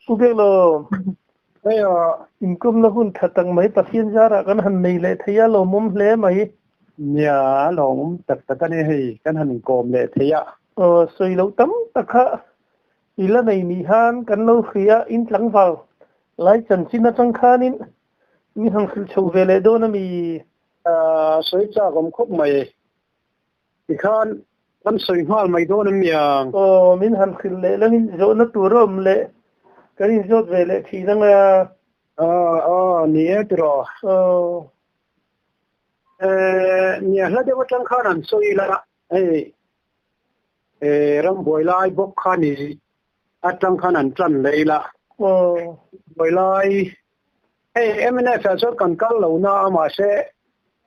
Cô biết là bây giờ in cơm nó hun thật tăng mấy tập phiên ra ra cái hành này lại thấy lo mồm lẽ mấy nhà lòng tất tất cái này cái hành cồm lệ thế ạ soi lâu tắm tất cả ý là này nị han cái lâu khía in lắng vào lại chân xin nó trăng khan in mi hàng sự chầu về lại đó nó mi soi cha cũng khóc mày thì khan vẫn soi hoa mày đó nó miệng min hàng sự lệ là min chỗ nó tuổi rồi lệ cái này chỗ về lệ thì rằng là nè rồi nhà là đều trăng khan ăn soi là ram boy lai bốc khan gì trăng khan ăn trần lệ là boy lai em này phải cho con cá lâu na mà sẽ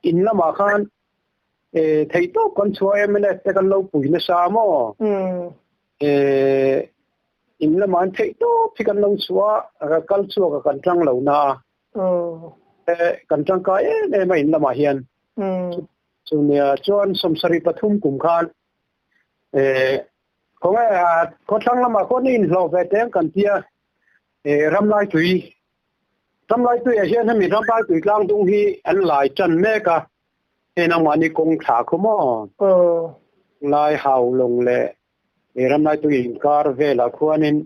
in là mà khan thấy tốt con chúa em này sẽ con lâu bùi nó sao mà in là mà thấy tốt thì con lâu chúa con chúa cái con trăng lâu na con trăng cái này mà in là mà hiền cho nên chọn sum sari pathum cùng khan có nghe có trăng là mà có in lâu về tiếng con tia ram lai tùy trong lại tôi hiện nay mình trong lại tôi lang đông hi anh lại chân mẹ cả nên ông anh công thả không mà lại hào lồng lệ trong lại tôi in car về là khoan nên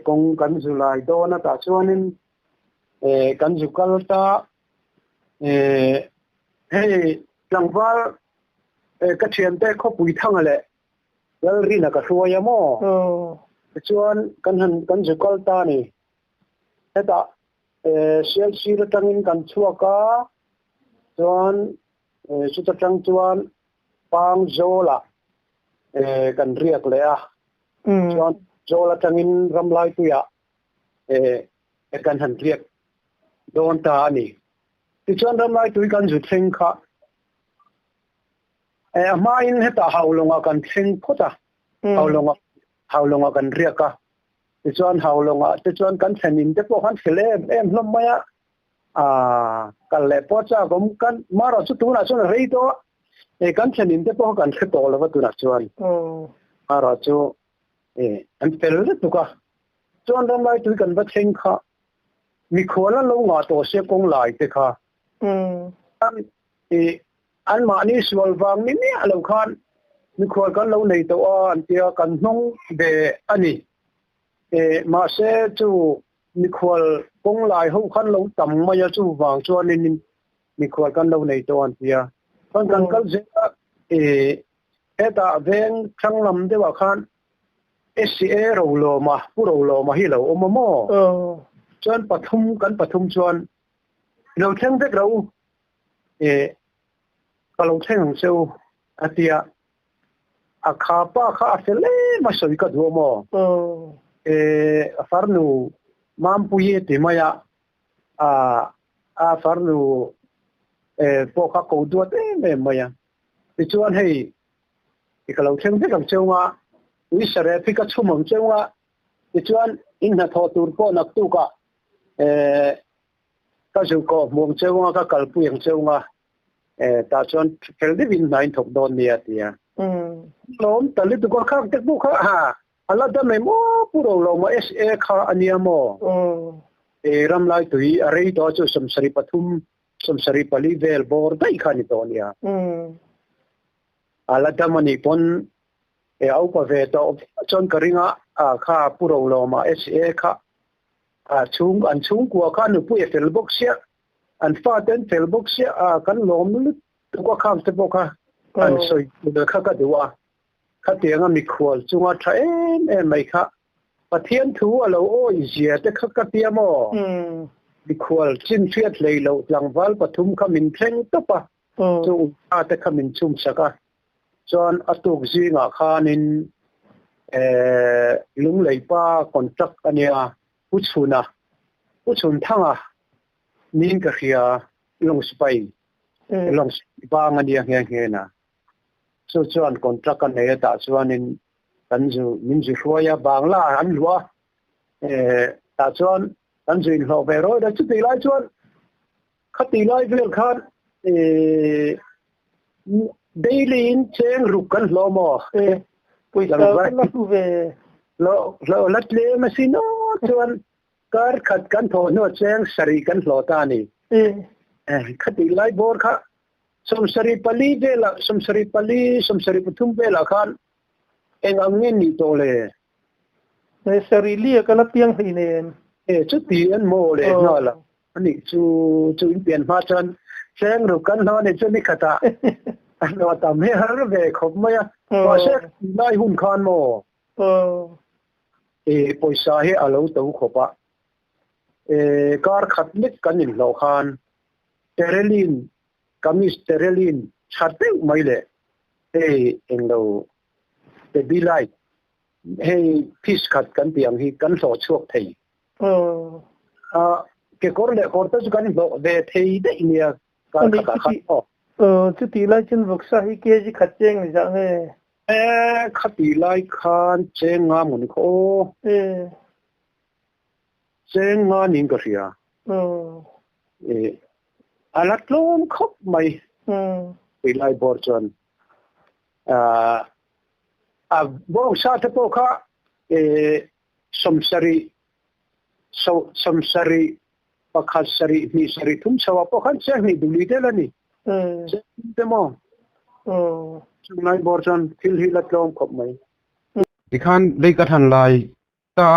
công cán du lại đó nó ta cho nên cán du cal ta hey lang vào cái chuyện đấy có bùi thang lệ cái gì là cái số ya mà cho nên cán du cal ta này thế ta sel sila tangin kan chua ka chuan chuta tang chuan pang zola kan riak le a chuan zola tangin ramlai tuya kan han riak don ta ani ti chuan ramlai tui kan zu thleng kha ma in heta haulonga kan thleng phota haulonga kan riak ka ti chuan haulonga ti chuan kan thenin te pawh han khele em hlom maya kan le pawh cha gom kan maro chu tuna chuan rei to kan thenin te pawh kan khe to lawa tuna chuan maro chu an pel tu ka chuan ram lai tu kan ba theng kha mi khola lo nga to se kong lai te kha an ma ni swal wang ni ni alo khan mi khol kan lo nei to an tia kan hnong de ani mà sẽ chú Nicole công lại không khăn lâu tầm mà chú vàng cho nên Nicole căn lâu này toàn thì con căn cái gì cái ta ven trăng lầm để vào khăn SCA rồi mà phụ rồi mà hi lâu ôm mò chọn bắt thum chọn lâu thêm biết lâu cái lâu thêm hàng siêu thì khá pa khá sẽ lấy mà soi cái đồ mò farnu mampu ye timaya farnu poka ko duat me maya tichuan hei ikalau theng thek ang cheunga uisare phika chumang cheunga tichuan inna tho tur po nak tu ka ka ju ko mong cheunga ka kalpu yang cheunga ta chuan khelde win nine thok don nia tia lom tali tu ko khak tek bu kha ha ala da me mo puro lo ma SA kha ania mo ram lai tui arei to chu samsari pathum samsari pali vel bor dai khani to nia ala da mani pon au pa ve to chon karinga kha puro lo ma SA kha chung ko kha nu pu fel box ya an fa ten fel box ya kan lom lu ko kham te bo kha an soi de kha ka duwa khá tiếng mi khuol chunga tha em mai kha pathian thu alo o zia te kha ka tia mo mi khuol chin fiat lei lo tlangwal pathum kha min thleng topa chu a te kha min chum saka chon atuk zinga khanin lung lei pa contract ania uchun thanga min ka khia long spai long ba ngania nge na so chuan contract kan nei ta chuanin kan ju min ju hruaya bangla an lua ta chuan kan ju in hlo ve ro da chu ti lai chuan khati lai vel khan daily in cheng ruk kan hlo mo pui sa kan la tu ve lo lat le masino chuan kar khat kan tho no cheng sari kan hlota ni khati lai bor kha somsari pali de la somsari puthum be la khan engam nge ni to le sari li ka la piang hi nen chu ti an mo le no la ani chu in pian ma chan cheng ru kan no ne chu ni khata no ta me har ve khop ma ya ma se lai hun khan mo poisa he alo to khopa kar khat lik kan in lo khan terelin kamis terelin chate mai le englo te bilai hey fish khat kan tiang hi kan so chuak thei ke kor le kor ta kan lo de thei de inia kar khat khat chu ti lai chen vok sa hi ke ji khat cheng ni ja he khati lai khan cheng nga mun kho cheng nga ning ka ria alat lom khop mai ti lai bor chon bo sa te po kha somsari pakhat sari ni sari thum chawa po khan che ni duli de la ni te mo lai bor chon thil hi lat lom khop mai ti khan lei ka than lai ta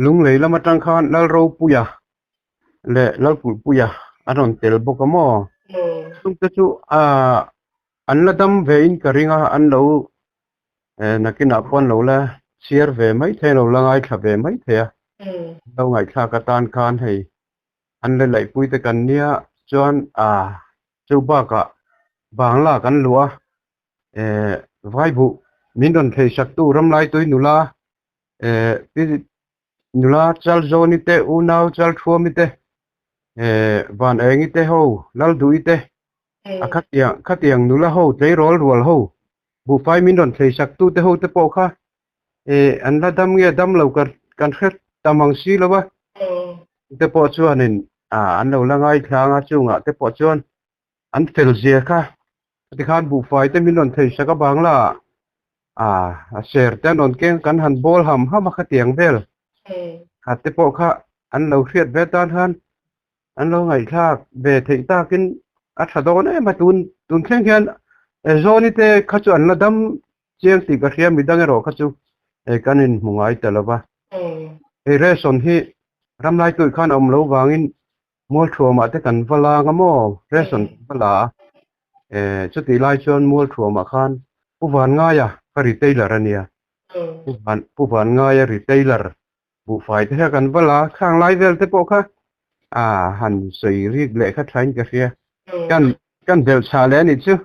lung lei lama tang khan lal ro puya le lal pu puya aron tel bokamo tung te chu an la dam ve in karinga an lo nakina pon lo la chiar ve mai the lo la ngai tha ve mai the lo ngai tha ka tan khan hei an le lai pui te kan nia chuan chu ba ka bangla kan lua vai bu min don thei sak tu ram lai toi nula nula chal zoni te unau chal thuami te van engi te ho lal dui te khatiang nula ho tlei rol rual ho bu 5 min don thei sak tu te ho te po kha an la dam nge dam lo kan khet tamang si lawa te po chuanin an lo la ngai thlanga chunga te po chuan an fel zia kha ti khan bu 5 te min don thei saka bangla share ten on keng kan han bol ham khatiang bel te po kha an lo hriat ve tan han an lo ngai thak ve thei ta kin thadon ma tun thleng hian zoni te kha chu an la dam chiang ti ka hriam midang ero kha chu kanin mungai talawa reson hi ramlai tu khan om lo wangin mol thuama te kan vala ngamo reson vala chu ti lai chuan mol thuama khan puwan nga ya retailer ania puwan nga ya retailer bu fai te kan vala khang lai vel te po kha han sei ri le kha thain ka ria kan del cha le ni chu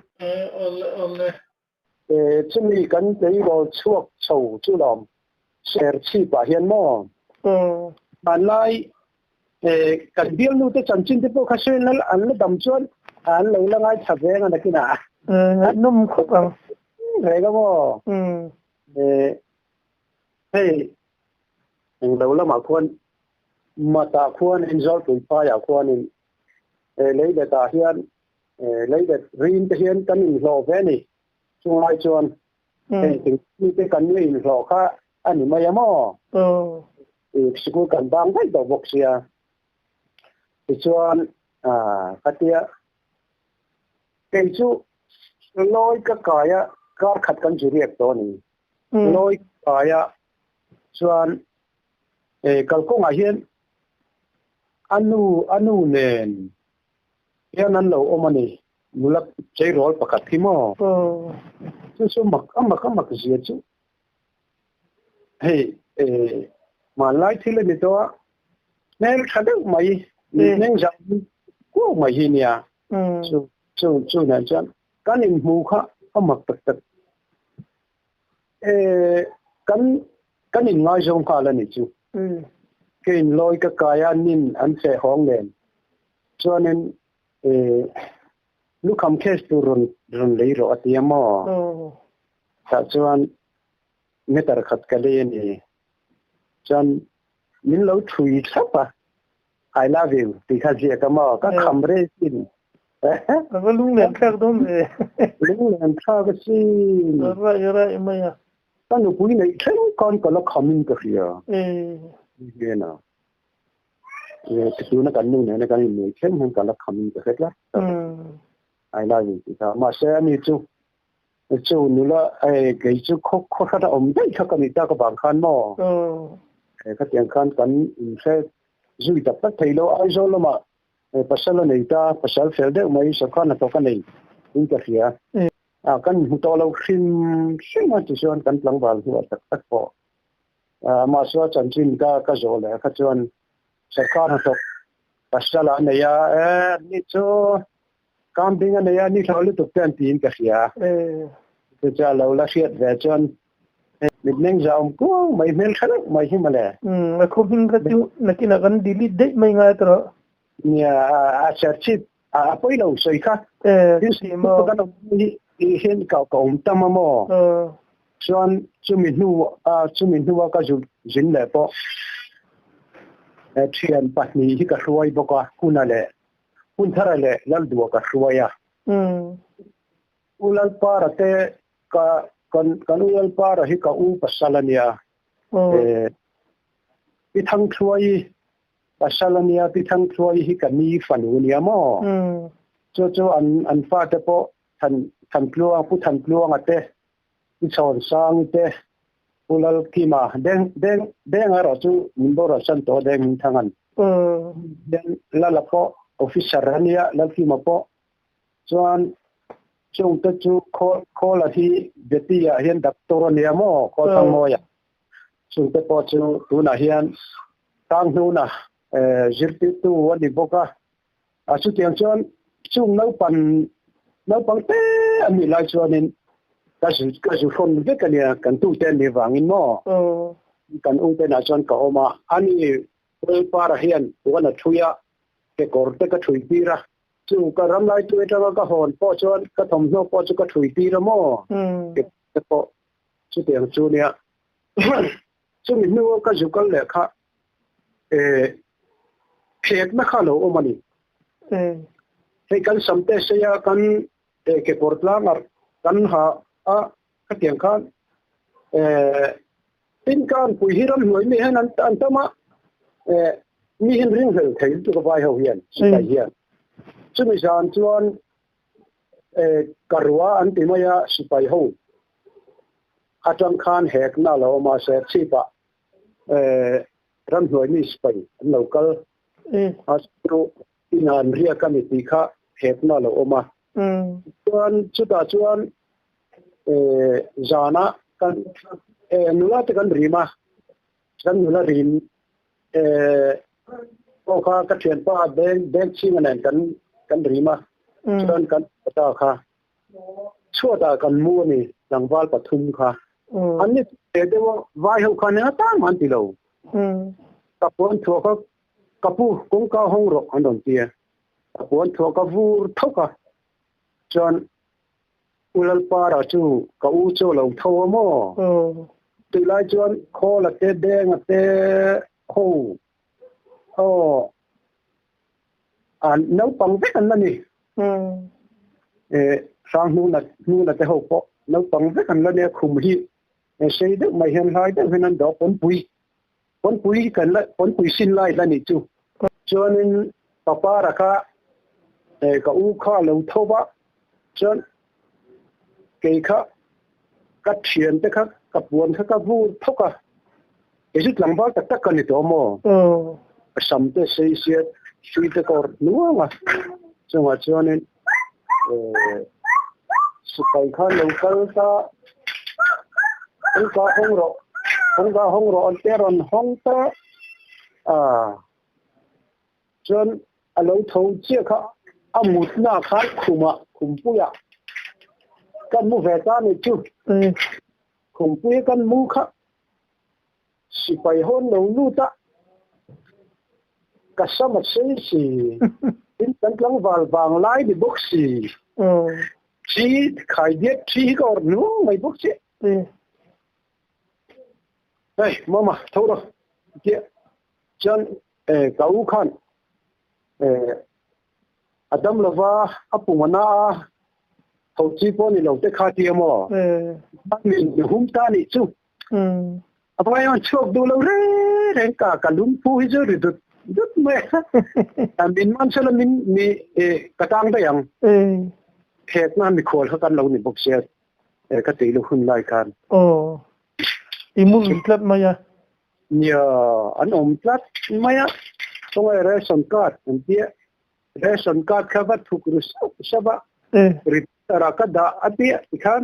chumi kan tei ro chuak chou chu lom share chi pa hian mo man lai kan bial nu te chanchin te po kha senal an la dam chuan an lo la ngai thave nga nakina num khop ang rega mo hey lo la ma khon mata khon enjoy tu pa ya khon in lei da ta hian lei da rin te hian kan in lo ve ni chuai chuan ni te kan ni in lo kha ani ma ya mo school kan bang dai do bok sia chuan katia cái chú lôi cái kar khat kan juriek to ni lôi kaya chuan kalko nga hian anu nen hian an lo omani mulak chei rol pakhat thimo chu mak zia chu hey malai thile ni to nen khadeu mai nen jam ko mai hinia chu na chan kanin mu kha amak tak kanin ngai jong kha la ni chu kein loi ka kaya nin an se hong len chuanin lu kham khes tu ron lei ro atiamo ta chuan metar khat ka le ni chan min lo thui thapa I love you ti kha je ka ma ka khamre sinก็ลุงเล่นแค่ตรงนี้ลุงเล่นข้าวก็สิอะไรไม่อะตอนนี้ปุ้ยเนี่ยแค่ก่อนก็ละคำนึงก็เสีย nghe nào cái thứ nó cần như này nó cần nhiều thêm hơn cả là không được hết lá ai nói gì thì mà sẽ như chú nữa là cái chú khó khăn ổn định cho cái người ta có bằng khăn mà cái tiền khăn cần sẽ duy tập tất thầy lo ai rồi mà pasal này ta pasal phải đấy mấy số khăn là cái này những cái gì kan huto lo sim ma chu chuan kan tlangwal hu tak po ma so chan chin ka zo le kha chuan sarkar ha to pasala ne ya ni chu camping ne ya ni thau lu tu ten tin ka khia chu cha lo la khiat ve chuan mit neng zaum ko mai mel khala mai hi male ma ko hin ka chu nakina kan dili de mai nga tro nia a charchit a poi lo soi kha si mo kan hiện cậu cậu tâm mà cho chú mình nu cái chú dính lại bộ chuyện bắt mi thì cái suy bộ cái hun lại hun thara lại lal đua cái suy à ulal para te cái ulal para thì cái pasalania cái thằng suy pasalania cái thằng suy thì cái mi phanu nia mo cho anh pha te bộ thành pluông pu thành pluông ate cái chọn sang ate ulal kima đen ở chỗ mình bảo là sân tổ đen thằng anh đen là po officer ania là kima po chuan chung te chu kho là thi beti ya hian doctor ania mo ko thang mo ya chung te po chu tu na hian tang nu na jirti tu wa di boka a chu tiang chuan chung nau bằng té anh mình lại cho nên cái sự không biết cái này cần tu tên để vàng in mò cần ung tên là cho cậu mà anh ấy para hiền của nó chui á cái cổ cái chui pi ra chú cái ram lại chui cho cái hồn po cho cái thòng nó po cho cái chui pi ra mò cái po chú tiền chú nè chú mình nuôi cái chú cái lệ khác thiệt nó khá lâu mà đi hay cần sắm té sẽ cần cái portlang kan ha cái tiếng khan tin kan pui hiram nuôi mi han an tama mi hin ring hel thei tu ka vai ho hian sai hian chu mi san chuan karwa an ti maya sipai ho atang khan hek na lo ma se chipa ram nuôi mi sipai local astro inan ria committee kha hek na lo oma chuan chuan zana kan nula te kan rima kan nula rim ko kha ka thian pa ben ching an kan rima chuan kan ta kha chuata kan mu ni langwal pathum kha anni te dewa vai ho kha na ta man ti lo ka pon tho ka kapu kong ka hong ro andon tia ka pon tho ka vur thoka chuan ulal para chu ka u chu lo tho mo ti lai chuan kho la te deng te ho an nau pang vek an ni sang nu na te ho po nau pang vek an la ne khum hi sei de mai hen lai de hinan do pon pui kan la pon pui sin lai la ni chu chuan in papa ra ka u kha lo tho ba chuan cái khác các chuyện thế khác các buồn khác các vui thóc à cái chút làm bao tất cả những đó mà sắm tới xây xịt suy tới còn nữa mà cho mà cho nên sự cái khác lâu lâu ta không có hông rồi anh ta còn hông ta cho nên lâu thâu chia khác một na khác khum bùi à kan mu ve ta ni chu khum pui kan mu kha sipai hon lo nu ta ka sama sei si in kan tlang wal wang lai di box si chi khai diet chi ko nu mai box si hey mama thâu rồi kia chân kau khan adam lova apumana thầu chi po ni lo te kha ti mo mình hum ta ni chu apai on chok du lo re reng ka lung pu hi zo ri dut me min man sala min mi katang da yang hek na mi khol kha kan lo ni bok se ka ti lu hun lai kan imul plat maya nya an plat maya song ration card an dia ration card kha va thuk ru saba rit ra ka da atia ikhan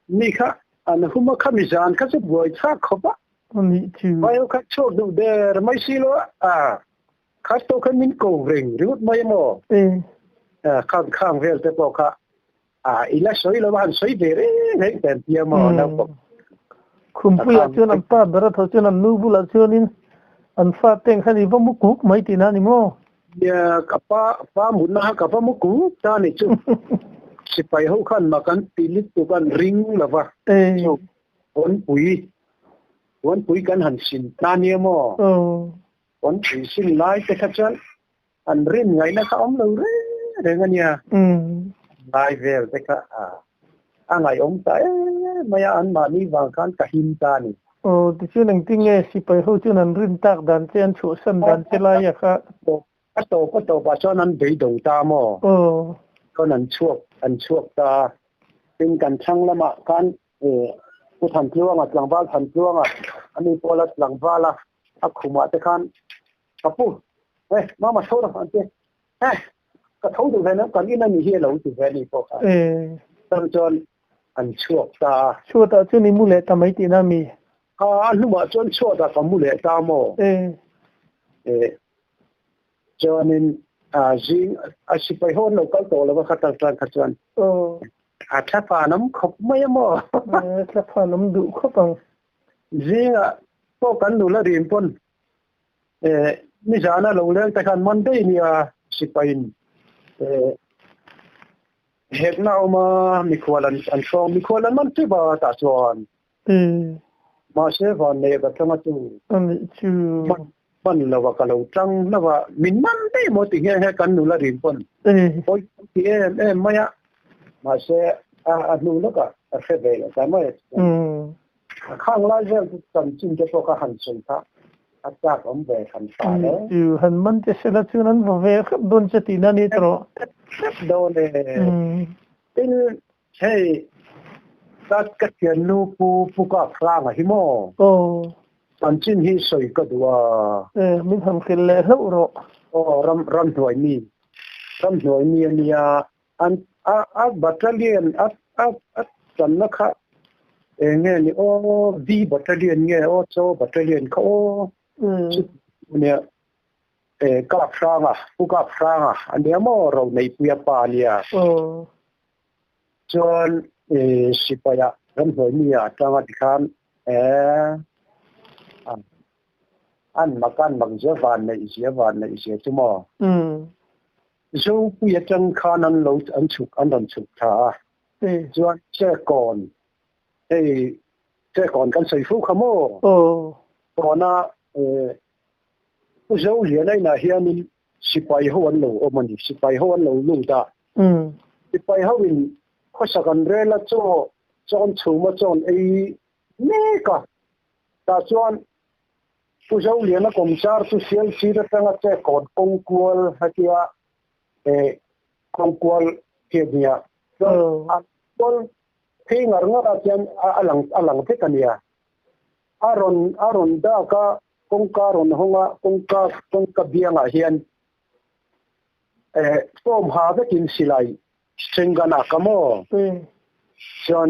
mi kha an huma khamizan kha se boi tha khoba ni chu bayo kha chok du der mai silo kha to kha min ko reng rut mai mo khang vel te po kha ila soi lo ban soi de re nei ten pia mo na po khum pu ya chuan an pa dara tho chuan an nu bula chuan in an fa teng khani va mu kuk mai ti na ni mo ya pa mun na ka pa mu ku ta ni chu si pai ho khan ma kan tilit tu kan ring lova won pui kan han sin ta ni mo won pui sin lai te kha chan an rin ngai na ka om lo re ngania lai vel te ka ngai om ta maya an ma ni wang kan ka hin ta ni ti chu nang ting nge si pai ho chu nan rin tak dan chen chu san dan che lai ya khaก็โตป่ะช่วงนั้นไปดูตามอ๋อก็นั้นช่วงตาเป็นกันช่างละมากันผู้ทำเพื่อนหลังบ้านทำเพื่อนอันนี้พอละหลังบ้านละขุมแต่คันกระปุกมาโทษนะอันเจ้กระทงถึงแค่นั้นก่อนที่นั่นมีเฮียหลงถึงแค่นี้พอครับจนอันช่วงตาช่วงนี้มูเลตไม่ตีน่ามีอันนู้นมาจนช่วงตากับมูเลตามอ๋อcho nên riêng chỉ phải hôn lâu cao tổ là có khát khát chuẩn tháp phà nấm khóc mấy mò tháp phà nấm đủ khóc bằng riêng có cán đủ là điểm phân bây giờ nó lâu lên tại căn món đây nè chỉ phải hết nào mà mình khoa lần món chơi bà ta chuẩn mà sẽ vào này và trong chúมันเราว่าก็เราจังนะว่ามินมันได้หมดที่ให้กันนูละริมปนโอ้ยที่ไม่อะมาเสนูแล้วก็เสร็จเลยแต่ไม่ข้างล่างเนี่ยจำจริงจะพวกหันสุนทรอาจารย์ผมไปหันตาเลยหันมันจะเสร็จแล้วนั้นผมเวกโดนจะตีนั่นนี่ตรอโดนเลยเป็นใช่ตัดกระเทียนนูปูก็คลางอ่ะฮิโมอันจินฮีสวยก็ดูว่ามินทำขึ้นแล้วเหรอรำถวยมีเนี่ยอันบัตเตอร์เลียนจันนะคะเนี่ยนี่วีบัตเตอร์เลียนเนี่ยโจบัตเตอร์เลียนเขาเนี่ยกลับฟางผู้กลับฟางอันเนี้ยมั่วเราในปุยปาเนี่ยจนสิบปีรำถวยมีจังหวัดที่ข้ามอันมากันบางเจ้าวันในเสียจุ่มโจ้ผู้ยจังคานันเราอันฉุกท่าจวนเจ้าก่อนกันใส่ฟูขโมก่อนนะผู้เจ้าเรียนในเฮียนี่สิไปหัวเรามันสิไปหัวเราลูกตาสิไปหัววินข้อสักกันเรื่องละจอนชูมาจอนเมกะตาจวนผู้เจ้าเรียนนักกรมการทุเรียนชีวิตตั้งแต่ก่อนกงกวลฮักยากงกวลเกียรติตอนเพลงอะไรก็จะอลังเทกันเนี่ยอารอนดากากงการอนหงะกงกเบียงเฮียนส้มหาไปกินสิไลเชงกันอักโมจน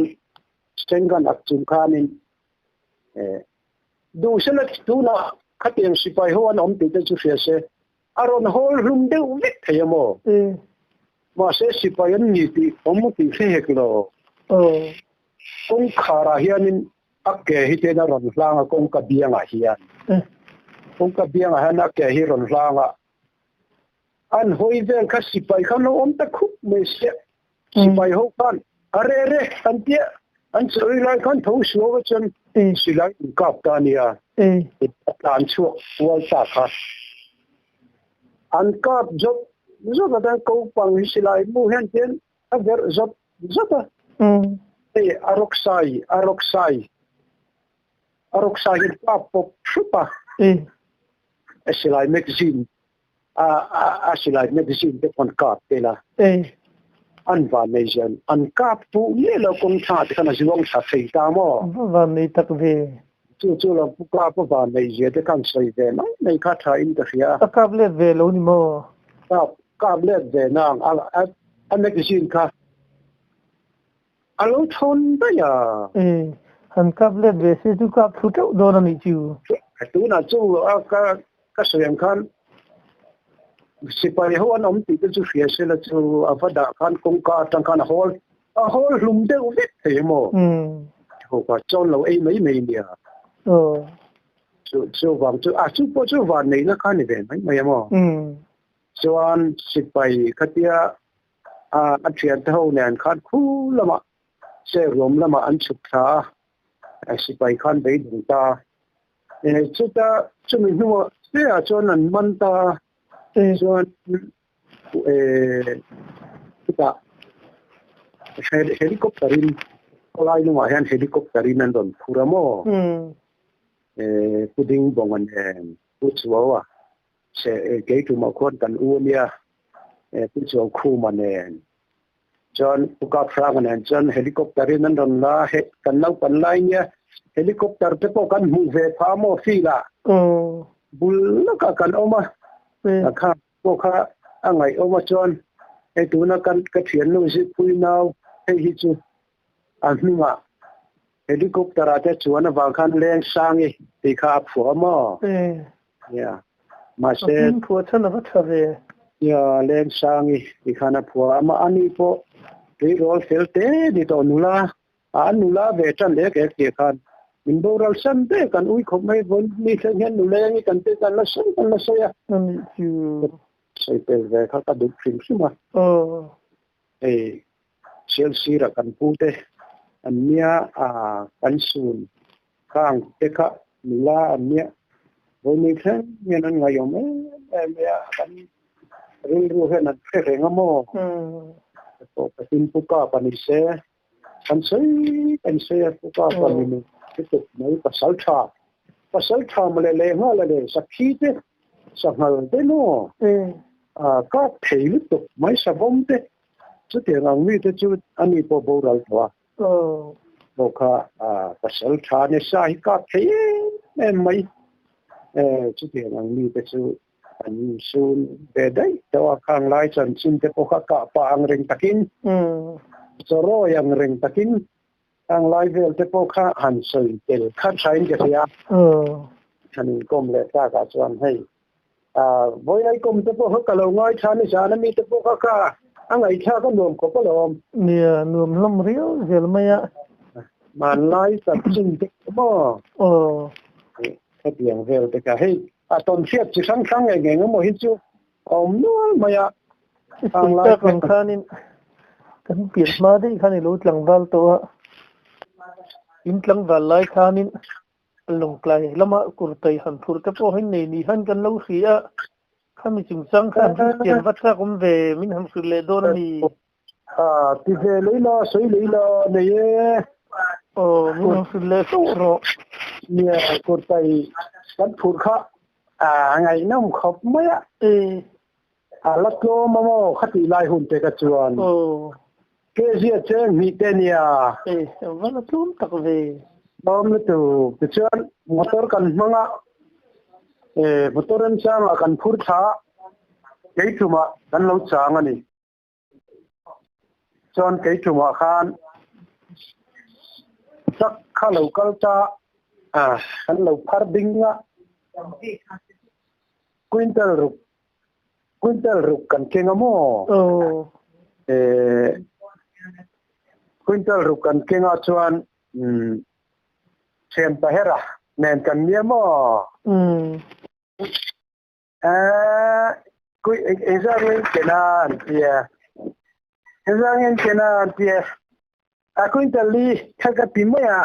เชงกันอักจุนคานินดูเสร็จดูนะขัดยังสิไปหัวน้ำติดจะเสียเสียอารมณ์ฮอลลุ่มเดียววิทย์ยังมั้งมาเสียสิไปยันนี่ที่ผมติดเสียกิโลกงขาราเฮียนินอักเกฮิเตนารอนฟลางกงกับเบียงเฮียนกงกับเบียงอักเกฮิรอนฟลางอันหอยเวงขัดสิไปขันเราอมตะคุบไม่เสียสิไปหัวกันอะไรอันเดียอันสุดท้ายขันทุ่งสวจนสิไลกับตานีอันชั่ววัลตาค่ะอันกับจบแต่เขาฟังสิไลมูเห็นเห็นอันเดียจบอารกไซกับปบชุบ Asilai magazine asilai magazine te kon kap te la an van nei jan an kap pu le lo kong tha te kana ziwang tha thei ta mo van nei tak ve chu lo pu ka pa van nei je te kan sei ve nei kha tha in ta khia kap le ve lo ni mo kap le ve nang an magazine kha alo thon ba ya han kap le ve se tu kap thu to do na ni chu tu na chu ka soyang khan sipai ho an om ti chu khia se la chu avada khan kong ka tang khan hol lum de u vet the mo ho ka chon lo ei mai mai nia chu wang chu po chu wan nei na khan ni ve mai mo chuan sipai khatia a thian tho nen khan khu lama se rom lama an chuk tha sipai khan bei dung ta chu ta chu mi nu se a chuan an man ta chuan kita helicopterin kolai nu ma hian helicopterin an don phuramo puding bongan puchwa se ke tu ma khon kan u nia puchwa khu manen chuan puka frangan an chuan helicopterin an don la he kan lau pan lai nia helicopter te po kan mu ve pha mo fi la bul ka kan oma kha po kha angai oma chuan e tu na kan ka thian lu si pui nau he hi chu an hninga helicopter ate chuan wa khan leng sangi ti kha phu mo ya ma se phu chan na tha ve ya leng sangi ti khana phu ama ani po ri rol felte ni to nula anula ve chan le ke ti khan Indoral san te kan ui khop mai bon ni thang hen nu le ni kan te kan la so ya ni chu sai pe ve kha ka du phim sima Chelsea ra kan pu te ania kan sun khang te kha nula ania bon ni thang ni nan ngai yom ya kan ru hen na phe renga mo to patin pu ka pani se kan sei pu ka pani tiếp mấy pasal tha mà le nga le sakhi te sangal te no ka thei lu to mai sa bom te chu te ngang mi te chu ani po bo ral thwa bo kha pasal tha ne sa hi ka thei mai chu te ngang mi te chu an sun be dai to khang lai chan chin te po kha ka pa ang reng takin zoro yang reng takin ang live vel te po kha han sei tel khan sain ke ya han kom le ta ka chuan hei voi lai kom te po ka lo ngai thani sa na mi te po kha angai tha ka nom ko ko lom nia nom lom rio vel maya man lai sa chin te mo cái tiếng vel te ka hei ton siat chi sang sang nge mo hi chu om no maya ang lai kan khanin kan piet ma dei khani lo tlang wal to in tlang wal lai khanin long klai lama kurtai han phur te po hin nei ni han kan lo khia khami chung sang khan tian wat kha kum ve min ham sur le don ni ti ve leila soi leila ne ye min ham sur le so ro nia kurtai kan phur kha ngai nam khop maya la ko mamo khati lai hun te ka chuan ke zia chen mi te nia wala tum tak ve bom le tu te chuan motor kan manga motor an chang kan phur tha ke thuma kan lo chang ani chuan ke thuma khan sak kha lo kal ta kan lo phar dinga Quintal ruk kan kenga mo Quintal ruk kan kenga chuan chen ta hera nen kan mia mo examen kenan pia Quintal li khaga pimaya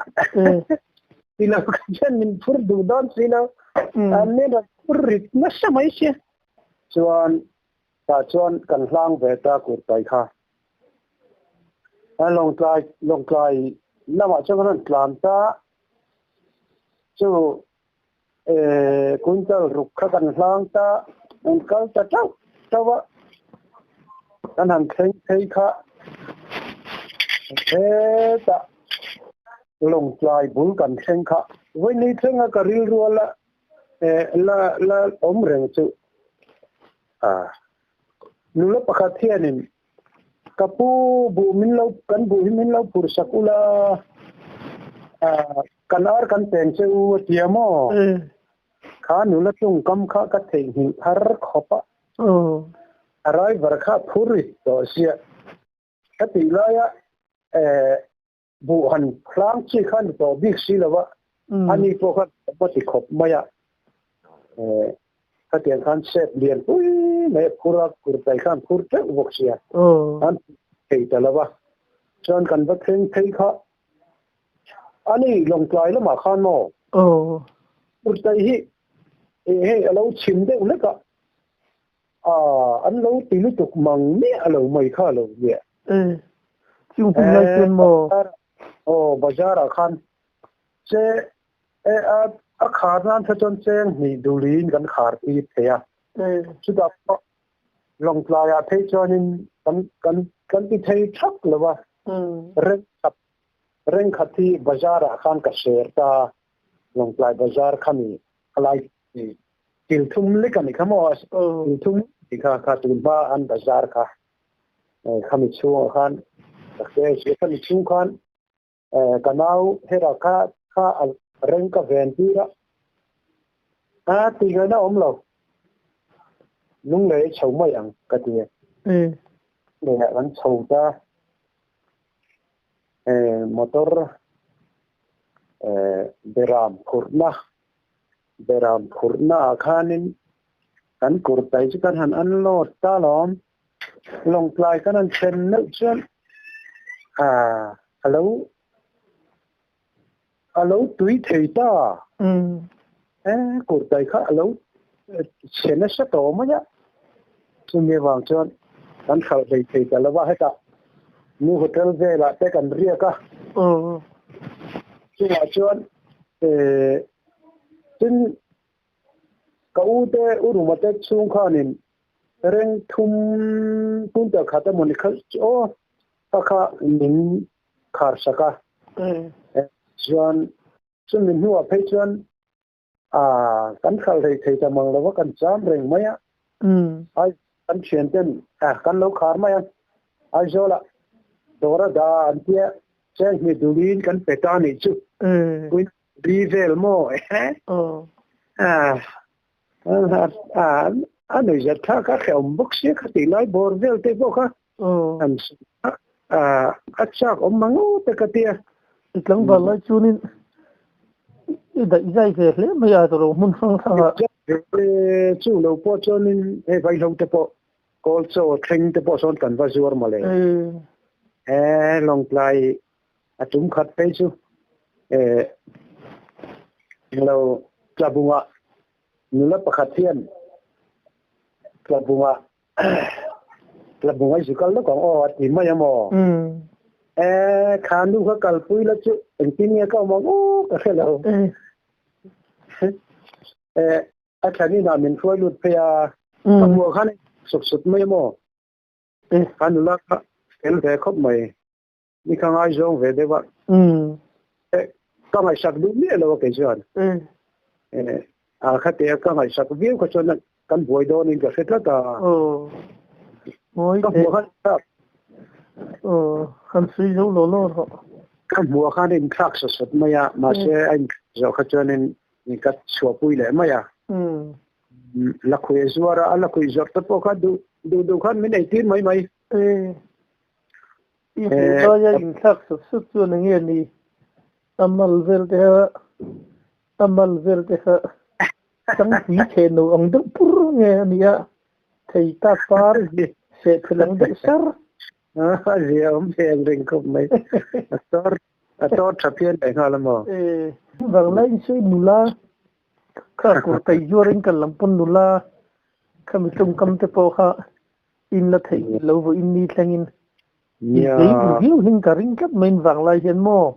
sila kan min fur du don sila anne da furrit na samai se chuan kan hlang ve ta kur tai kha long klai lama chang ran tlan ta chu kuntal ruk kha kan hlang ta an kal ta chawa kan han thei kha ta long tlai bul kan theng kha voi nei thenga ka ril ruala la om reng chu nula pakhat hianin kapu bu min lo pur sakula kanar kan pen chu tiamo kha nula tung kam kha ka thei hi har khopa arai varkha phuri to sia kati laya bu han khlang chi khan to big si lawa ani po kha pati khop maya katian khan set lian pui me pura kurtai khan purta voksia an thei talawa chon kan va thei kha ani long tlai la ma khan mo kurtai hi alo chim de ulaka an lo tilu tuk mang ne alo mai kha lo ye chung pum lai chen mo bazar khan che a khar nan tha chon cheng ni dulin kan khar ti theya chu da long tlai a thei chonin kan ti thei thak lawa reng khati bazar khan ka share ta long tlai bazar khani alai til thum le kan khamo til thum ti kha tu ba an bazar kha khami chu khan ke se khami chu khan kanau hera kha reng ka ven ti ra ti ga na om lo lung le chau ma yang ka ti ne an chau ta motor beram khurna khanin kan kurtai chu kan han an lo ta lom long tlai kan an chen no chen alo tui thei ta kurtai kha alo chen sa to ma ya chu me wang chon kan khal thei ta lawa ha ta nu hotel ve la te kan ria ka chu wa chon tin kaute urumate chung khanin reng thum kun ta khata moni khal kha nin khar saka chuan chumin huwa phei chuan kan khal thei ta mang lawa kan cham reng maya ai kan chen ten kan lo khar maya ai zola dora da antia chen mi dulin kan petani chu kuin rivel mo anh giờ thà các khéo bốc xếp các tỷ lái bor vel te bốc ha anh chắc ông mang te cái tia itlang ba lai chunin ida izai ve hle ma ya ro mun sang sang chu lo po chonin vai lo te po kol cho thing te po son kan va zuar ma le long plai atum khat pe chu lo klabunga nula pakhathian klabunga jukal lo kong ti ma ya mo khanu kha kalpui la chu engineer ka mo ka khelo athani na min foi lut pe ya mo khan suk mai mo khanu la el ve khop mai ni khang ai zo ve de ba ka mai sak du ni lo ke jon khate ka ngai sak view ko chon kan boi do nin ka setla ta moi ka mo khan kan sui lo kan mo khan in khak sot maya ma se anh zo kha chon in ka chua pui le maya la khu zuara ala khu zor ta po kha du khan min ai tin mai i do ya in khak sot chu na nge ni tamal vel te ha chẳng quý chế nụ ông đức pur nghe nè thầy ta phar sẽ philang đức sar gì ông thèm rình không mấy to chập phiên đại hoa làm mò vâng lấy suy nula cả của thầy vua rình cả làm pun nula kami trung cầm te po kha in la thầy lâu với in ni thangin đấy review hình cả rình cấp mình vàng lại hiện mò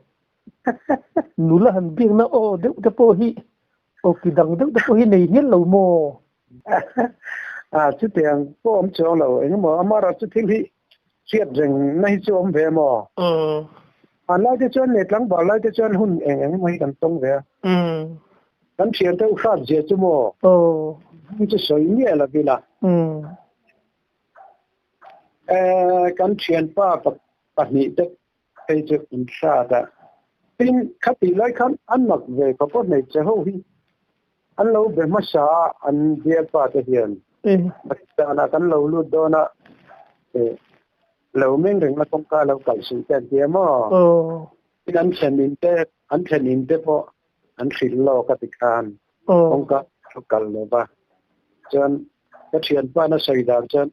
nula han biếng na ô đức te po hi kỳ đằng tức có hình này nhất lâu mồ chút tiền có ông cho lâu nhưng mà mà ra chút thiên thị chuyện rằng nay cho ông về mò lại cái chuyện này lắm bảo lại cái chuyện hun em mới cần tông về cần chuyện đâu phát gì chứ mò như cái sợi nhẹ là vì là cần chuyện bắt nhị tức hay chụp in ra đó tin khách đi lại khăn ăn mặc về có cái này sẽ hậu hi ăn lâu về mà sao ăn bia pa thế hiện bắt đầu là ăn lâu luôn đó na lâu mình rằng là công ca lâu cải sự kiện gì mà ăn chân in thế po ăn xịt lo cái gì can công ca lâu cải lâu ba chân cái chuyện pa nó xảy ra chân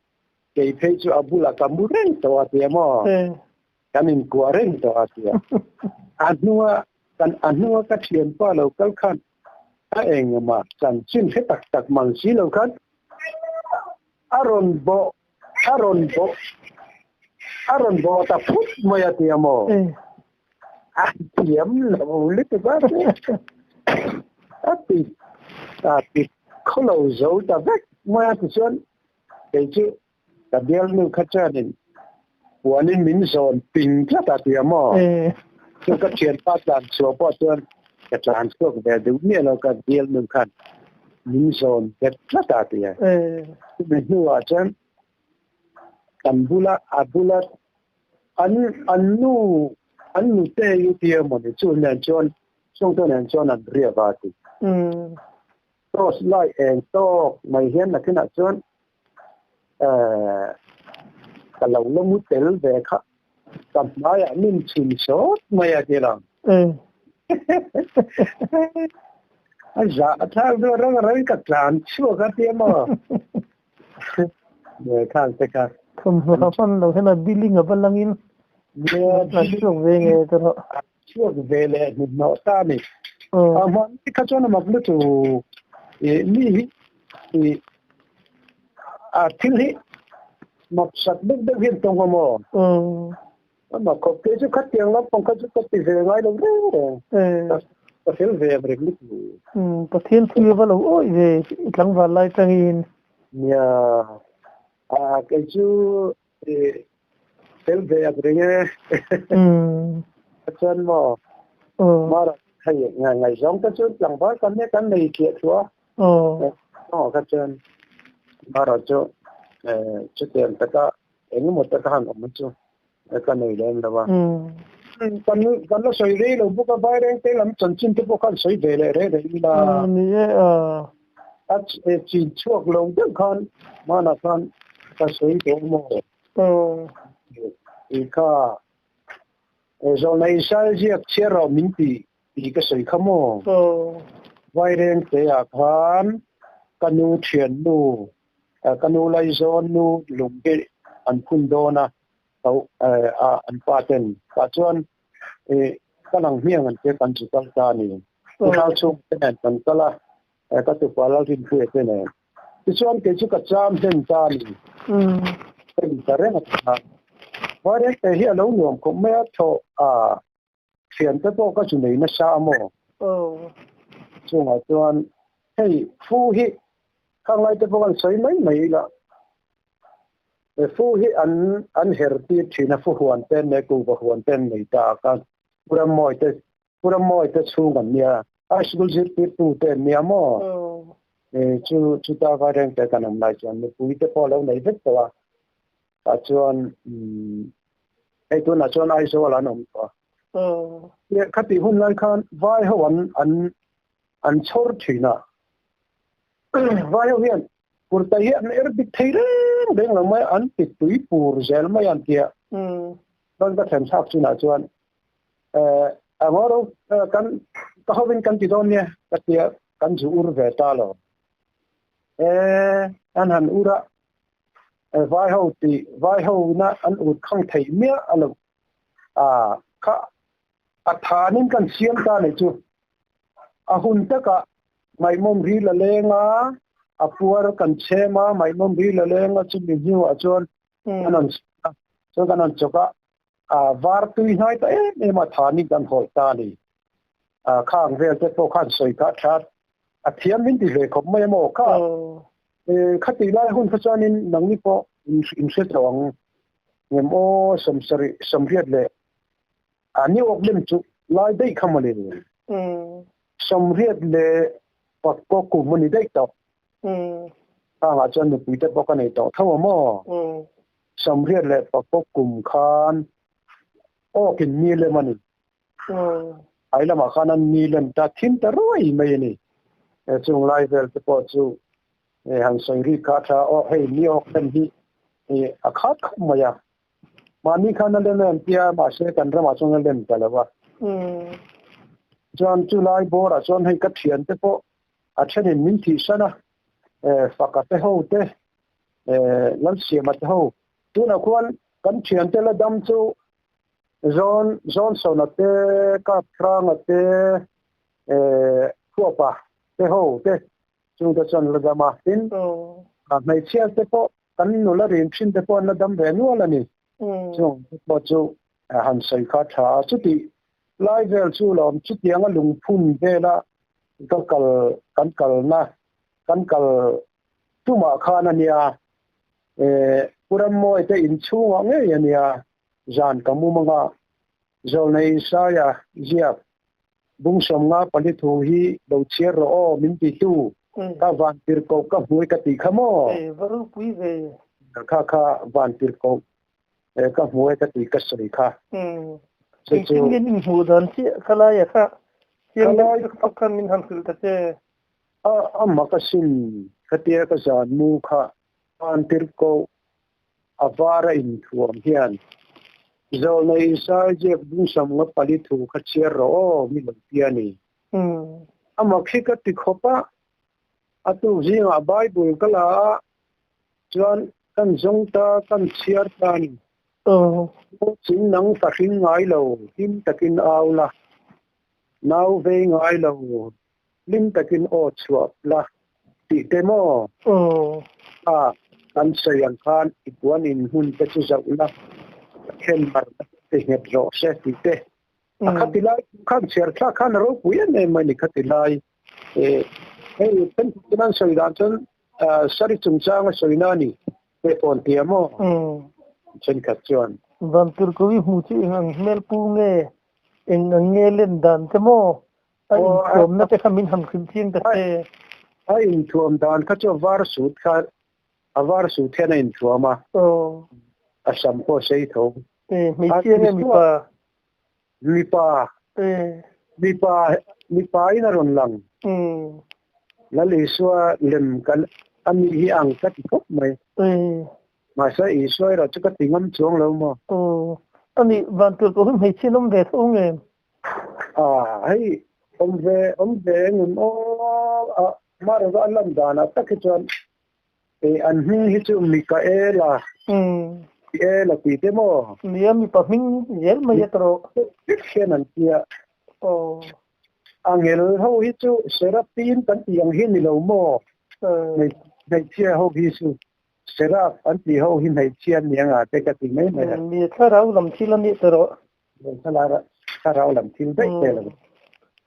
cái phê chú abu là cái mũ reng to thế mà kanin kuaren to atia anua ka thian pa lo kal khan a engma chan chin he tak mang si lo khan aron bo ta phut moya tiamo a tiam lo lit ba a pi kholo zo ta vek moya ti chon cái chứ ta biel nu khacha dinวันมินซอนปิงพระตาเตียมอซึ่งก็เชียนป้าจานชัวป้าจวนกระจานพวกแบบเดี๋ยวนี้เราก็เดียลหนึ่งคันมินซอนเป็นพระตาเตียเป็นหัวจันกันบุละอาบุละอันนูเตยุเตียมันจวนเนจวนช่วงต้นเนจวนอันเรียบาติโตสไลเองโตไม่เห็นนะขณะจวนแต่เราเริ่มมุดเตลเบค่ะกับนายนิ่มชิมชดไม่อยากจะลองจะถ้าเราเรื่องอะไรกับจานชั่วกันเตี้ยมั้งเนี่ยข้างแต่ข้างคุณเราฟังเราให้มาดิลิงกับพลังอินเนี่ยช่วงเวงตัวช่วงเวลาหนุนเอาตานี่มันที่ข้าจ้ามาพูดถึงนี่ทิ้งที่mặc sạch đức hiện tông hoa mò mà có cái chút khách tiền lắm không có chút khách về ngay đâu đấy có thể về mà được có thiên thư vào lâu ôi về lăng vào lại trang in nhà cái chú sẽ về rồi nghe chân mò mà hay ngày giống cái chút lăng vào cái này kia chúa cái chân mà rồi chú chút tiền tất cả anh một tất cả hàng một chút cái này lên đó ba còn nó sấy đi rồi bốc cái bài đấy cái làm chân chín thì bốc cái sấy về lại đấy là chỉ chuộc lồng được con mà là con cái sấy kiểu mồ thì rồi này sai gì chia ra mình thì cái sấy không mồ bài đấy cái con nu chuyển nu kanu lai zon nu lungge an phun dona tau an paten pa chuan kalang hiang an te kan chu kal ta ni thau chu ten kan kala ka tu pala rin phu te ne ti chuan ke chu ka cham ten ta ni ten ta re na wa re te hi alo nuam ko me tho thian te po ka chu nei na sa mo chu nga chuan hei phu hiข้างในจะพวกมันสวยไม่ละฟูที่อันเฮอร์ตีที่น่ะฟูหวนเต้นในกูก็หวนเต้นในตากันพูดมอยแต่ชูกันเนี่ยไอ้สุดจิตติดตูเต้นเนี่ยมั้งชูตาการเรื่องแต่กันอะไรจวนปุยแต่พอแล้วในเด็กตัวจวนไอ้ตัวน่ะจวนไอ้สัวละน้องตัวเนี่ยคติหุ่นนั่นคันไว้ให้วันอันชอร์ที่น่ะว่าอย่างนี้กุฎีอันเอร์บิทเทเรนเด้งลงมาอันติดตุยปูร์เจลมายันเทียตอนก็เห็นชอบสุนัขชวนว่าเรากันก็เขาเป็นกันติดตอนเนี่ยก็เทียกันจูอุร์เวตาโลอันหันอุระว่าเขาน่ะอันอุดข้างไทยเมียอะไรข้าอัฐานินกันเสียงตาเลยจูหุ่นตะกะไม่มองรีละเลงอ่ะปัวกันเชมาไม่มองรีละเลงจุดนี้ว่าจวนนั้นจนนั้นจุกวาร์ตุยน้อยแต่เนี่ยมาฐานิกันหอยตานี่ข้างเรือจะพวกข้างสวยกัดชัด thiam min ti ve khop mai mo kha khati lai hun kha chanin nang ni po in se tawang ngem o somriat le ani ok lem chu lai dei khamale somriat le pak ko ku mani dei to nga chan ni pi te po ka nei to thaw mo somriat le pak ko kum khan o kin ni le mani ai lama khanan ni lem ta thin ta roi mai ni chung lai vel te po chu han soi ri kha tha o hei ni ok ten hi a khat khma ya mani khana le men pia ma se kan ra ma chung lem ta la wa John chu lai bo ra chon hei ka thian te po a then in min thi sana fa ka te ho te lam sia ma te ho tu na kwan kan thian te la dam chu zon so na te ka prang te pa te ho te chung ta chon la ga ma tin ka mai chia te po kan no la rin chin te po na dam ve nu la ni chung po chu han sai kha tha chu ti lai vel chu lom chu tiang a lung phun ve la kan kal tu ma kha na nia puram mo te in chu nge ya nia jan kamu manga zol nei sa ya zia bung som nga pali thu hi do che ro o min ti tu ka van tir ko ka hui ka ti khamo varu pui ve kha van tir ko ka hui ka ti ka sri kha chu ngin hu dan chi khala ya kha chiang kan min han khil ta che amma ka sin khatia ka jan mu kha van tir ko avara in thuam hian zol nei sa je bung som nga pali thu kha che ro o mi lo piani amma khika ti khopa atu zinga bible kala chuan kan zongta kan chiar tan chin nang ta hring ngai lo him takin aula nau ve ngai lo lim takin o chuap la ti temo kan sayan khan ituan in hun te chu zau la khen mar te het ro se ti te khatilai khan cher tha khan ro puya ne mani khatilai hey pen tunan soidan chon sari chungchang soinani pe pon tiamo chen khat chuan van tur ko wi mu chi ang mel pu nge eng nge len dan te mo ai kom na te khamin ham khim chiang ta te ai thuam dan kha cho var sut kha avar su thena in thuama asam ko sei tho mi chiang mi pa ina ron lang lali suwa lem kal ami hi ang ka ti kop mai ma sa I soi ra chuka tingam chong lo mo ani van tur ko hum hei chinom ve thong em hei om ve ngum o ma ra alam dana tak chon an hi chu Mikaela pi te mo nia mi pa ming yel ma yatro khenan tia angel ho hi chu serapin kan tiang hi ni lo mo nei chia ho hi chu serap an ti ho hi nei chia niang a te ka ti mai mai mi tharau lam thila ni tro tharau lam thil dei te lo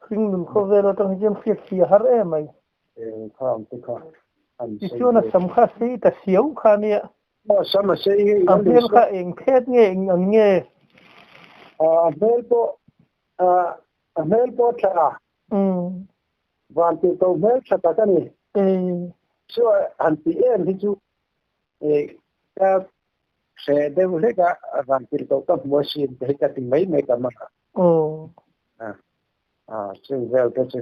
khing nun kho ve lo tang jem fi har e mai kham te kha chu na sam kha sei ta siau kha ni sama sei amel kha eng phet nge ang nge amel po tha van ti to mel tha ta ni so anti en hi chu ka se de le ka van ti to ka mo sin de ka ti mai mai ka ma chung vel te chu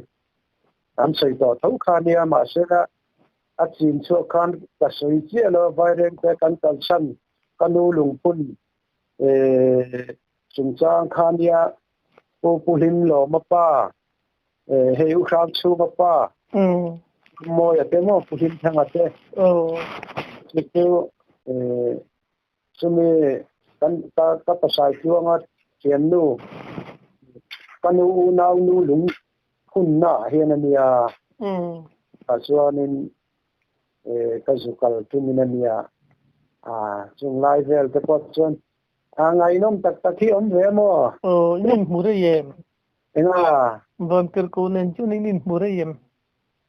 am sei to thau kha ni ma se la a chin chu khan ka soi che lo vai ren te kan kal san kanu lung pun chung chang khan ya pu lim lo ma pa he u kham chu ma pa mo ya te mo pu lim thang ate chu sumi kan ta pa sai chu nga chen nu kanu nau nu lung hun na he na nia chuanin kazukal tuminania chung lai vel te pot chon ngai nom tak thi om ve mo nin mure yem enga van ter ko nen chu nin mure yem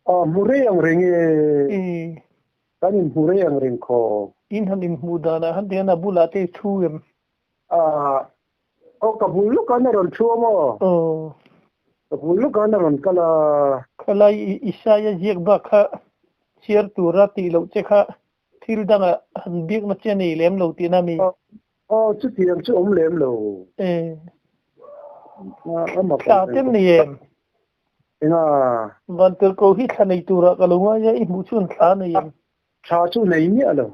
Mure yang ringi e kanin mure yang ring ko in hanin mudana han dia na bulate thuem kabulu kana ron chuo mo kabulu kana ron kala khalai isaya jek ba kha chiar tura ti lo che kha thil danga han biak na cheni lem lo ti na mi chu tiang chu lem lo ta tem ni em ina van ter ko hi thanai tura kalunga ya i mu chun tha na em cha chu nei ni alo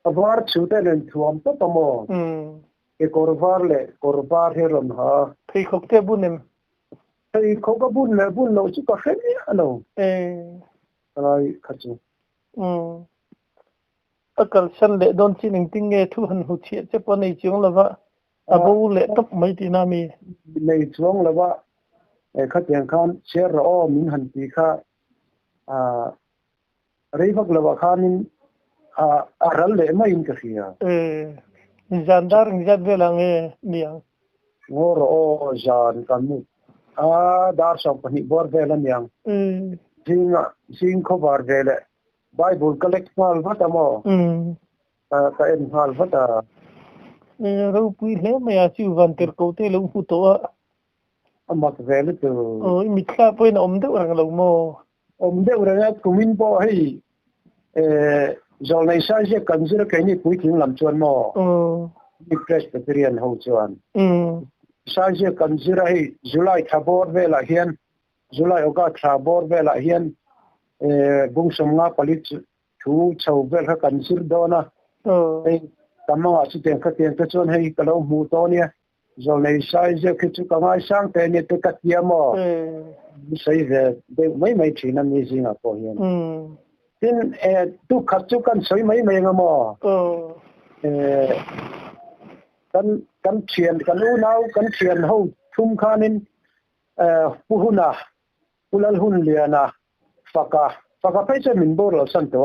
abar chu te len thuam to tomo e korvar he ron ha phei khok te bunem phei khok ka bun lo chu ka khen ni alo ai khachu akal san le don chin ing ting nge thu han hu chi che po nei chung lawa abo le top mai ti na mi nei chung lawa e kha tiang khan share ro min han ti kha rei vak lawa khanin ral le mai in ka khia zandar ngzat velang e miang ngor o jan kan mu dar sam pani bor vela miang jing ko bar vela bible collect mal vatamo ta en mal vata ro pui le me a chu van ter ko te lo hu to amak vela to mi kha po na om de rang lo mo om de rang kumin po hei zol nei sa je kan zira kai ni pui thing lam chuan mo ni presbyterian ho chuan sa je kan zira hei july thabor vela hian july oka thabor vela hian bung somnga palit thu chau vel ha kan zir dona tamanga chu ten ka chuan hei kalo mu to nia zol nei sa je ke chu ka ngai sang te ni te ka tia mo sai ve de mai thina ni zinga po hian tin tu khát chú kan soi mấy nga mo kan thiền kan u nau kan thiền ho thum khanin puhuna ulal hun liana faka paisa min bor lo san to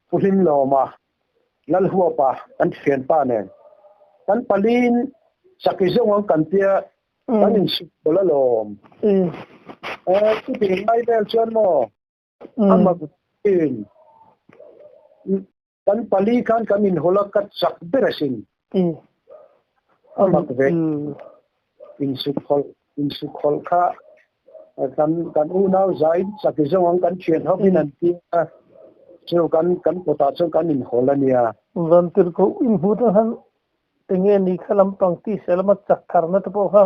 puhin lo ma lal huwa pa kan thiền pa ne kan palin sakizong kan tia kan in su bola lom tu tin mai bel chuan mo ama in kan pali kan in holakat sak berasin ama ve in sukhol kha kan u nau zai sakizong kan chen hobin an ti chu kan pota chu kan in holania van tir ko in huta han tenge ni khalam pang ti selama chak tharna to ha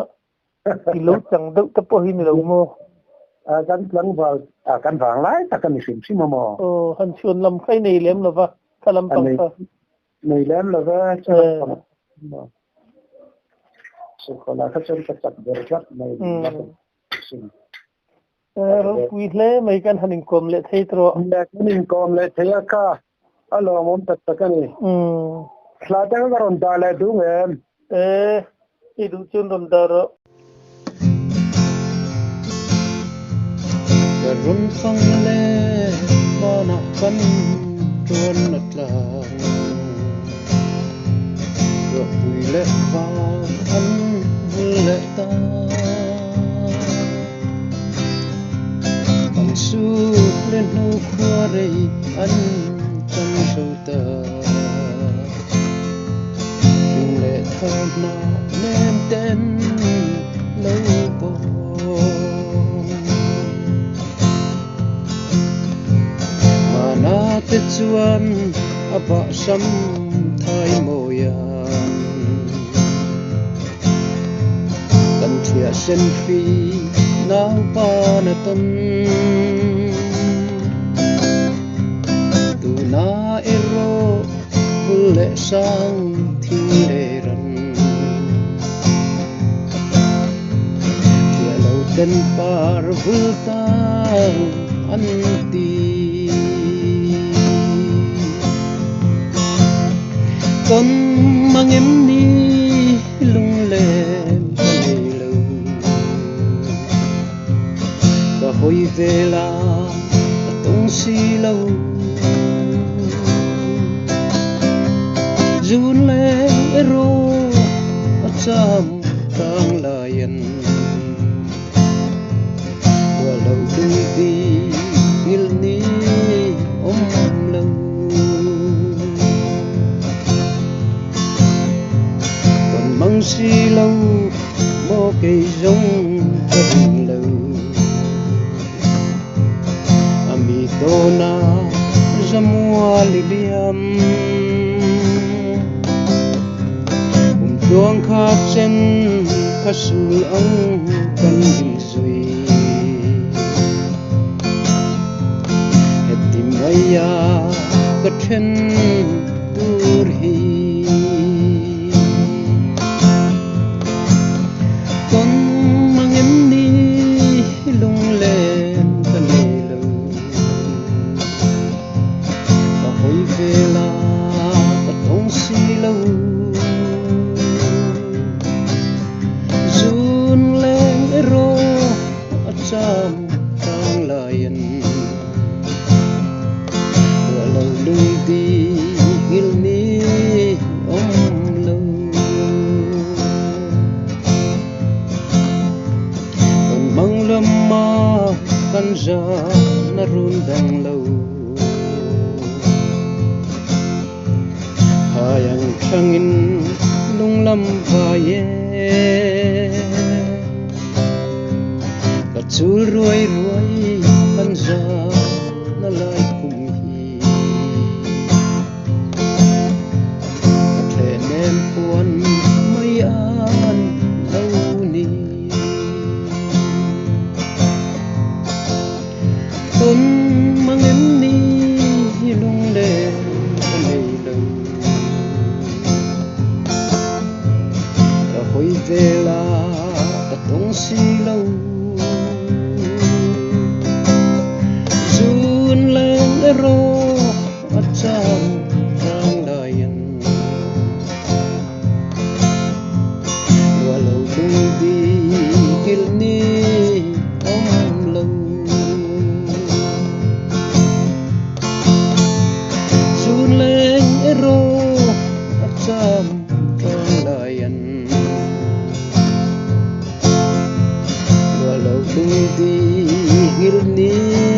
kilo chang dau to po hin lo mo kan lang vào kan vàng lái ta kan sim sim mo han chuan lam khai nei lem lova khalam pang ta nei lem lova so kola ka chon ka chak der jat nei sim ro pui le mai kan hanin kom le thei tro hanin kom le thei ka alo mom ta ka ni khla ta ka ron da le du ngem i du chun ron da ro run phăng lê mà nọ phân trôn nật lòng rồi vui lệ vào ăn vui lệ ta bằng su lên nô khoa rây ăn trong sâu tờ đừng lệ thơm nọ nên tên lâu bồ na te chuan apa sam thai moya kan thia sen fi nau pa na ton tu na ero bulle sang thi re ran thia lo ten par vulta an ti con mang em đi lung lên đầy lâu và hồi về là tung xì lâu run lên ero chăm tang layan và lâu lung ti ngil ni lâu còn mong si lâu mô cây giống cây lâu Amitona zamua liliam chuang khát chân kasul ang kan zui hetim maya kathen tur hi con mang em ni lung lên kan lo ta hoi về la ta tong si lâu Sam tang layan walau lung di hil ni lo kon mang lama kan ja na run dang lo hayang changin lung lam va ye chul ruai kan za na lai kum hi the nem puan mai an lâu ni con mang em ni lung le nei lo ta hoi về la ta tong si lâu ro acham rang layan walau dung di kil ni lo sun leng ro acham rang layan walau dung di kil ni